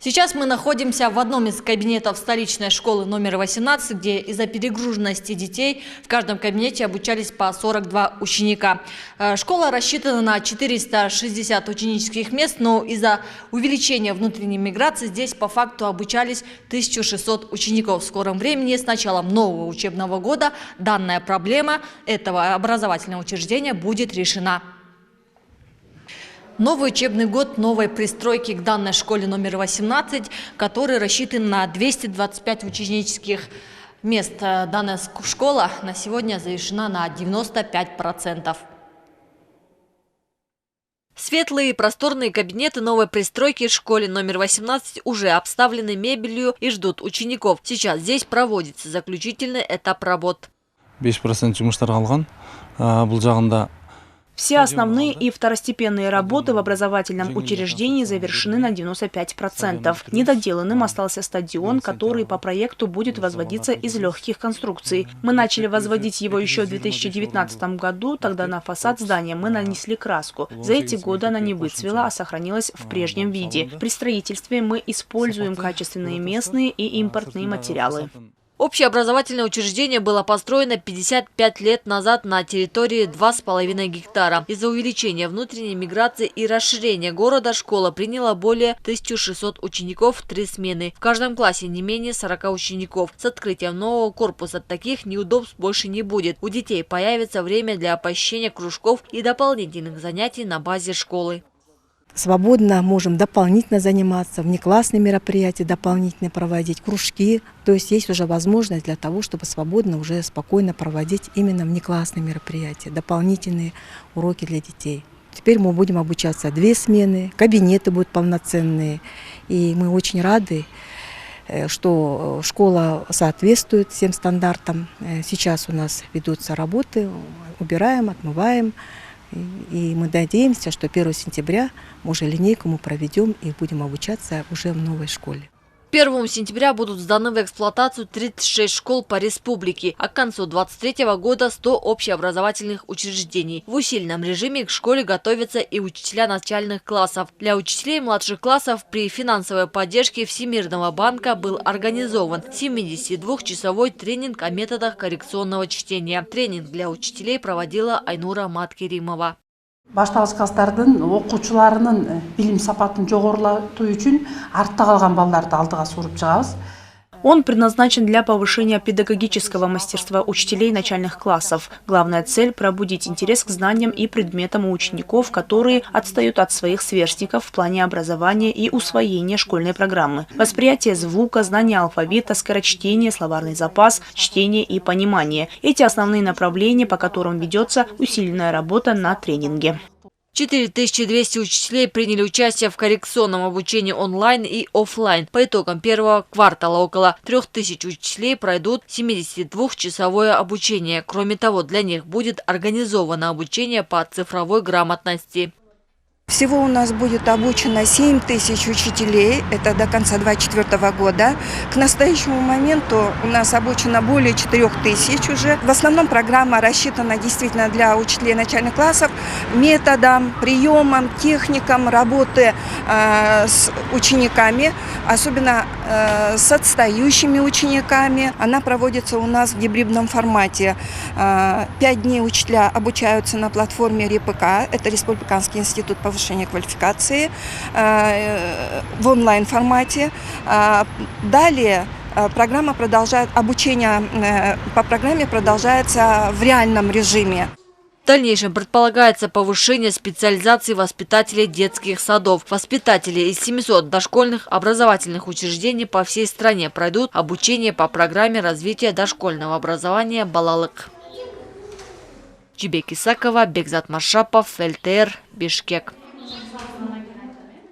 Сейчас мы находимся в одном из кабинетов столичной школы номер 18, где из-за перегруженности детей в каждом кабинете обучались по 42 ученика. Школа рассчитана на 460 ученических мест, но из-за увеличения внутренней миграции здесь по факту обучались 1600 учеников. В скором времени, с началом нового учебного года, данная проблема этого образовательного учреждения будет решена. Новый учебный год новой пристройки к данной школе номер 18, который рассчитан на 225 ученических мест. Данная школа на сегодня завершена на 95%. Светлые и просторные кабинеты новой пристройки в школе номер 18 уже обставлены мебелью и ждут учеников. Сейчас здесь проводится заключительный этап работ. 5% жұмыстар қалған. Бұл жағында все основные и второстепенные работы в образовательном учреждении завершены на 95%. Недоделанным остался стадион, который по проекту будет возводиться из легких конструкций. Мы начали возводить его еще в 2019 году, тогда на фасад здания мы нанесли краску. За эти годы она не выцвела, а сохранилась в прежнем виде. При строительстве мы используем качественные местные и импортные материалы. Общеобразовательное учреждение было построено 55 лет назад на территории 2,5 гектара. Из-за увеличения внутренней миграции и расширения города школа приняла более 1600 учеников в 3 смены. В каждом классе не менее 40 учеников. С открытием нового корпуса таких неудобств больше не будет. У детей появится время для посещения кружков и дополнительных занятий на базе школы. Свободно можем дополнительно заниматься, внеклассные мероприятия дополнительно проводить, кружки. То есть есть уже возможность для того, чтобы свободно, уже спокойно проводить именно внеклассные мероприятия, дополнительные уроки для детей. Теперь мы будем обучаться 2 смены, кабинеты будут полноценные. И мы очень рады, что школа соответствует всем стандартам. Сейчас у нас ведутся работы, убираем, отмываем. И мы надеемся, что 1 сентября уже линейку мы проведем и будем обучаться уже в новой школе. 1 сентября будут сданы в эксплуатацию 36 школ по республике, а к концу 2023 года 100 общеобразовательных учреждений. В усиленном режиме к школе готовятся и учителя начальных классов. Для учителей младших классов при финансовой поддержке Всемирного банка был организован 72-часовой тренинг о методах коррекционного чтения. Тренинг для учителей проводила Айнура Маткеримова. Баштагыч класстардын окуучуларынын билим сапатын жогорулатуу үчүн артта калган балдарды алдыга суруп чыгабыз. Он предназначен для повышения педагогического мастерства учителей начальных классов. Главная цель – пробудить интерес к знаниям и предметам у учеников, которые отстают от своих сверстников в плане образования и усвоения школьной программы. Восприятие звука, знание алфавита, скорочтение, словарный запас, чтение и понимание – эти основные направления, по которым ведется усиленная работа на тренинге. 4200 учителей приняли участие в коррекционном обучении онлайн и офлайн. По итогам первого квартала около 3000 учителей пройдут 72-часовое обучение. Кроме того, для них будет организовано обучение по цифровой грамотности. Всего у нас будет обучено 7000 учителей, это до конца 2024 года. К настоящему моменту у нас обучено более 4000 уже. В основном программа рассчитана действительно для учителей начальных классов, методам, приемам, техникам работы с учениками, особенно с отстающими учениками. Она проводится у нас в гибридном формате. 5 дней учителя обучаются на платформе РИПК, это Республиканский институт повышения квалификации, в онлайн-формате. Далее программа продолжает, обучение по программе продолжается в реальном режиме. В дальнейшем предполагается повышение специализации воспитателей детских садов. Воспитатели из 700 дошкольных образовательных учреждений по всей стране пройдут обучение по программе развития дошкольного образования «Балалык». Чебек Исакова, Бекзат Маршапов, ЛТР, Бишкек.